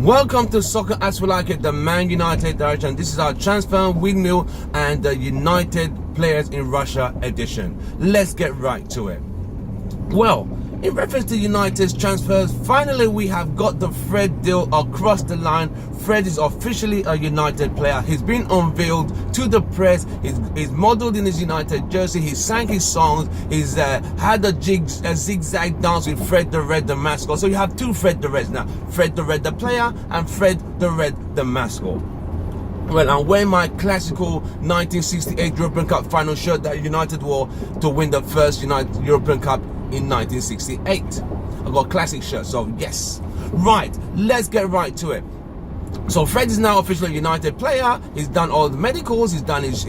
Welcome to Soccer As We Like It, the Man United direction. This is our transfer windmill and the United players in Russia edition. Let's get right to it. Well, in reference to United's transfers, finally we have got the Fred deal across the line. Fred is officially a United player. He's been unveiled to the press. He's modelled in his United jersey. He sang his songs. He's had a zigzag dance with Fred the Red, the mascot. So you have two Fred the Reds now. Fred the Red, the player, and Fred the Red, the mascot. Well, I'm wearing my classical 1968 European Cup final shirt that United wore to win the first European Cup in 1968. I got a classic shirt, so yes. Right, let's get right to it. So Fred is now officially a United player. He's done all the medicals. He's done his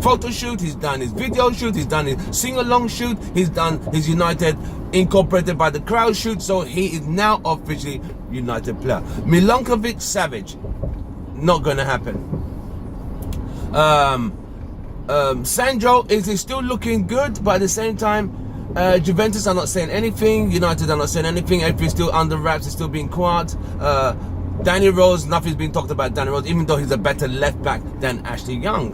photo shoot. He's done his video shoot. He's done his sing-along shoot. He's done his United incorporated by the crowd shoot. So he is now officially United player. Milankovic Savic, not going to happen. Sandro is still looking good, but at the same time, Juventus are not saying anything. United are not saying anything. Everything's still under wraps. It's still being quiet. Danny Rose, nothing's been talked about Danny Rose, even though he's a better left back than Ashley Young.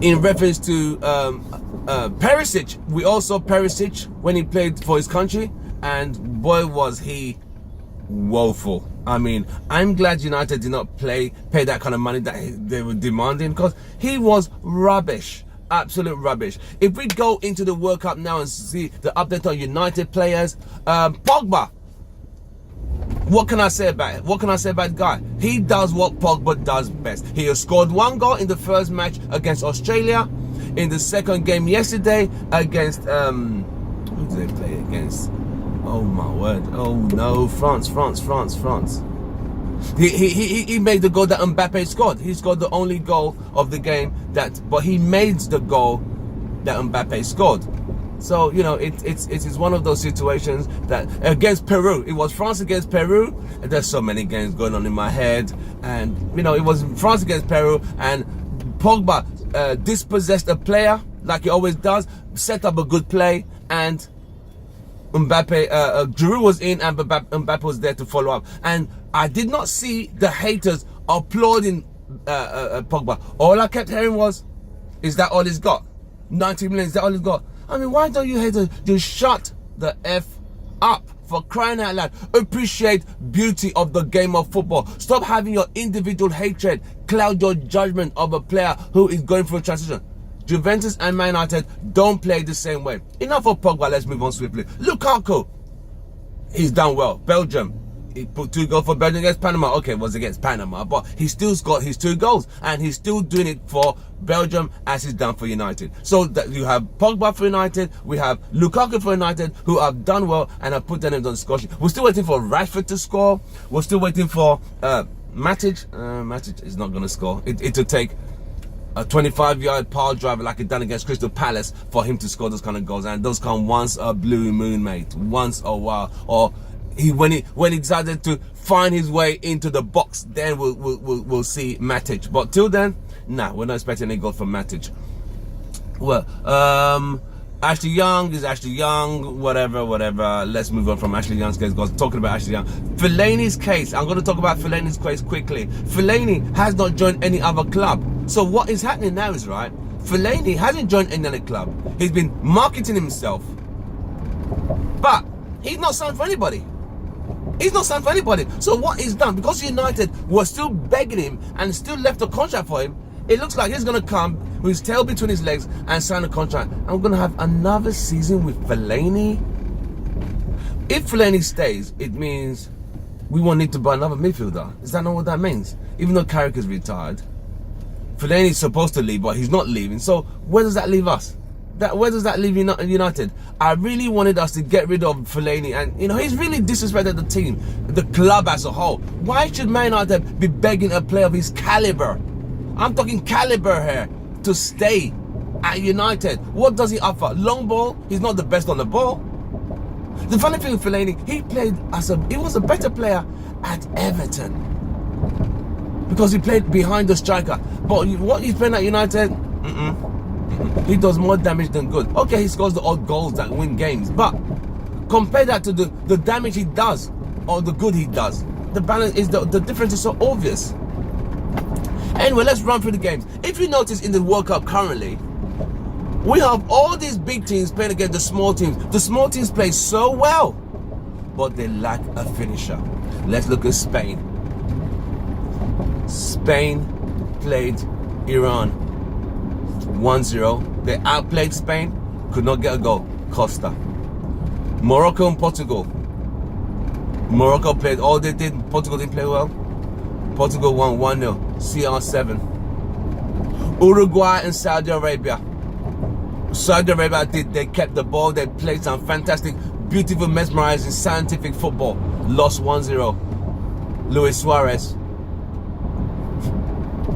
In reference to Perisic, we all saw Perisic when he played for his country, and boy was he woeful. I mean, I'm glad United did not pay that kind of money that they were demanding, because he was rubbish. Absolute rubbish. If we go into the World Cup now and see the update on United players, Pogba, what can I say about it? What can I say about the guy? He does what Pogba does best. He has scored one goal in the first match against Australia. In the second game yesterday against who did they play against? Oh my word! Oh no, France. He made the goal that Mbappe scored. He scored the only goal of the game but he made the goal that Mbappe scored. So, you know, it's one of those situations that against Peru, it was France against Peru, and there's so many games going on in my head, and you know, it was France against Peru, and Pogba dispossessed a player like he always does, set up a good play, and Mbappe, Giroud was in, and Mbappe was there to follow up. And I did not see the haters applauding Pogba. All I kept hearing was, is that all he's got? 90 million, is that all he's got? I mean, why don't you haters just shut the F up, for crying out loud? Appreciate beauty of the game of football. Stop having your individual hatred cloud your judgment of a player who is going through a transition. Juventus and Man United don't play the same way. Enough of Pogba, let's move on swiftly. Lukaku, he's done well. Belgium, he put 2 goals for Belgium against Panama. Okay, it was against Panama, but he still got his 2 goals, and he's still doing it for Belgium as he's done for United. So that you have Pogba for United, we have Lukaku for United, who have done well and have put their names on the score sheet. We're still waiting for Rashford to score. We're still waiting for Manutd. Manutd is not going to score. It would take a 25-yard power driver like he done against Crystal Palace for him to score those kind of goals, and those come once a blue moon, mate. Once a while, or when he decided to find his way into the box, then we'll see Manutd. But till then, nah, we're not expecting any goal from Manutd. Well, Ashley Young is Ashley Young, whatever. Let's move on from Ashley Young's case, because talking about Ashley Young. Fellaini's case, I'm going to talk about Fellaini's case quickly. Fellaini has not joined any other club. So what is happening now is, right, Fellaini hasn't joined any other club. He's been marketing himself, but he's not signed for anybody. He's not signed for anybody. So what he's done, because United were still begging him and still left a contract for him, it looks like he's going to come with his tail between his legs and sign a contract. And we're going to have another season with Fellaini. If Fellaini stays, it means we won't need to buy another midfielder. Is that not what that means? Even though Carrick is retired, Fellaini's supposed to leave, but he's not leaving. So where does that leave us? Where does that leave United? I really wanted us to get rid of Fellaini, and you know, he's really disrespected the team, the club as a whole. Why should Man United be begging a player of his caliber? I'm talking caliber here, to stay at United. What does he offer? Long ball? He's not the best on the ball. The funny thing with Fellaini, he was a better player at Everton, because he played behind the striker. But what he's playing at United, he does more damage than good. Okay, he scores the odd goals that win games, but compare that to the damage he does or the good he does. The balance is the difference is so obvious. Anyway, let's run through the games. If you notice in the World Cup currently, we have all these big teams playing against the small teams. The small teams play so well, but they lack a finisher. Let's look at Spain. Spain played Iran 1-0. They outplayed Spain, could not get a goal. Costa. Morocco and Portugal. Morocco played all they did. Portugal didn't play well. Portugal won 1-0. CR7. Uruguay and Saudi Arabia. Saudi Arabia they kept the ball. They played some fantastic, beautiful, mesmerizing, scientific football. Lost 1-0. Luis Suarez.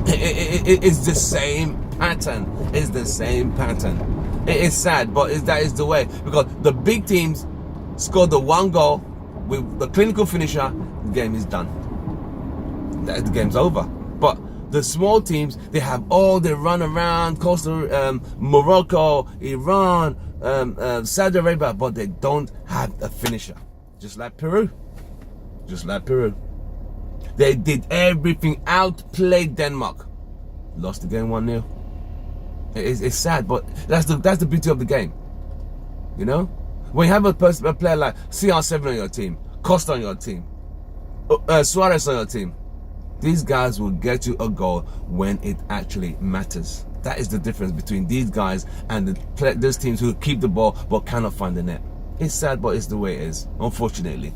It's the same pattern. It's the same pattern. It is sad, but that is the way, because the big teams scored the one goal with the clinical finisher. The game is done. The game's over. But the small teams, they have all the run around, Morocco, Iran, Saudi Arabia, but they don't have a finisher. Just like Peru. Just like Peru. They did everything, outplayed Denmark. Lost the game 1-0. It's sad, but that's the beauty of the game. You know? When you have a player like CR7 on your team, Costa on your team, Suarez on your team, these guys will get you a goal when it actually matters. That is the difference between these guys and those teams who keep the ball but cannot find the net. It's sad, but it's the way it is, unfortunately.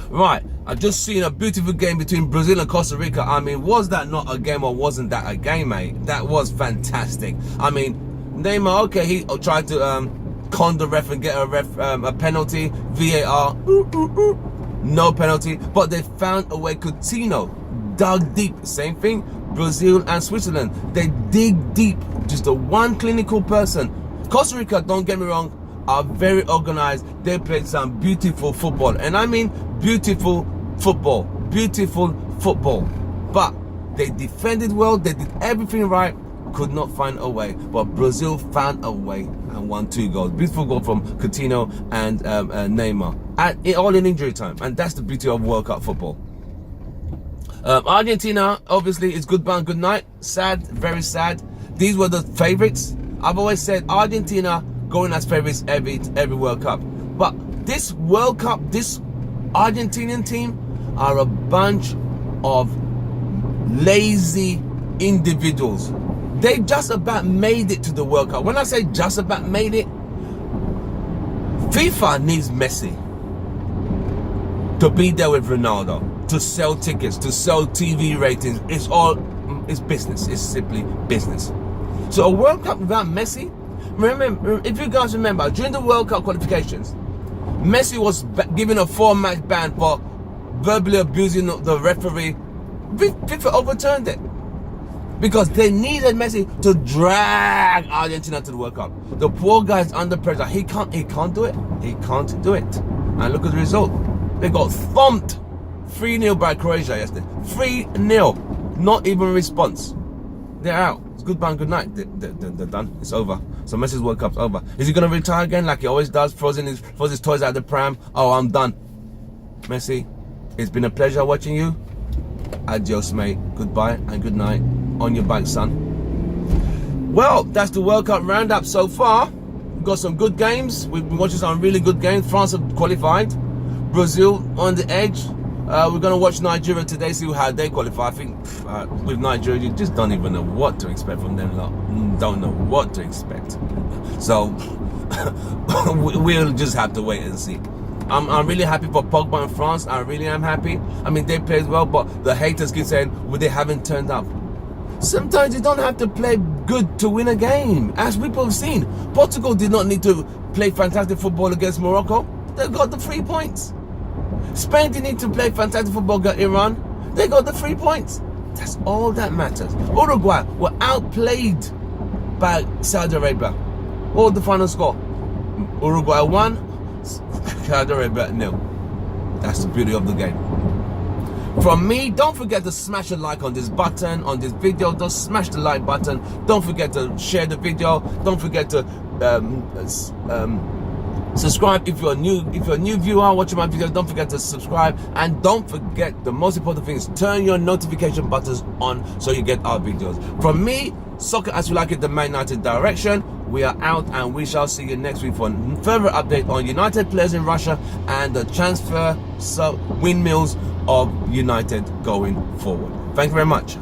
Right, I just seen a beautiful game between Brazil and Costa Rica. I mean, was that not a game, or wasn't that a game, mate? That was fantastic. I mean, Neymar, okay, he tried to con the ref and get a penalty. VAR, no penalty, but they found a way. Coutinho dug deep. Same thing, Brazil and Switzerland. They dig deep. Just a one clinical person. Costa Rica, don't get me wrong, are very organized. They played some beautiful football, and I mean beautiful football. Beautiful football. But they defended well. They did everything right. Could not find a way, but Brazil found a way and won 2 goals. Beautiful goal from Coutinho and Neymar, all in injury time, and that's the beauty of World Cup football. Argentina, obviously, is goodbye and good night. Sad, very sad. These were the favorites. I've always said Argentina going as favorites every World Cup, but this World Cup, this Argentinian team are a bunch of lazy individuals. They just about made it to the World Cup. When I say just about made it, FIFA needs Messi to be there with Ronaldo, to sell tickets, to sell TV ratings. It's business. It's simply business. So a World Cup without Messi, remember, if you guys remember, during the World Cup qualifications, Messi was given a 4-match ban for verbally abusing the referee. FIFA overturned it, because they needed Messi to drag Argentina to the World Cup. The poor guy's under pressure. He can't do it. He can't do it. And look at the result. They got thumped 3-0 by Croatia yesterday. 3-0. Not even a response. They're out. It's goodbye and good night. They're done. It's over. So Messi's World Cup's over. Is he going to retire again like he always does? Throws his toys out the pram. Oh, I'm done. Messi, it's been a pleasure watching you. Adios, mate. Goodbye and good night. On your bike, son. Well, that's the World Cup roundup so far. We've got some good games. We've been watching some really good games. France have qualified. Brazil on the edge. We're going to watch Nigeria today, see how they qualify. I think with Nigeria, you just don't even know what to expect from them. Don't know what to expect. So we'll just have to wait and see. I'm really happy for Pogba and France. I really am happy. I mean, they played well, but the haters keep saying, well, they haven't turned up. Sometimes you don't have to play good to win a game. As people have seen, Portugal did not need to play fantastic football against Morocco. They got the 3 points. Spain didn't need to play fantastic football against Iran. They got the 3 points. That's all that matters. Uruguay were outplayed by Saudi Arabia. What was the final score? Uruguay 1, Saudi Arabia 0. That's the beauty of the game. From me, don't forget to smash a like on this button, on this video. Just smash the like button. Don't forget to share the video. Don't forget to Subscribe if you're new. If you're a new viewer watching my videos, don't forget to subscribe, and don't forget the most important thing is turn your notification buttons on so you get our videos. From me, Soccer As We Like It, the Man United direction. We are out, and we shall see you next week for a further update on United players in Russia and the transfer windmills of United going forward. Thank you very much.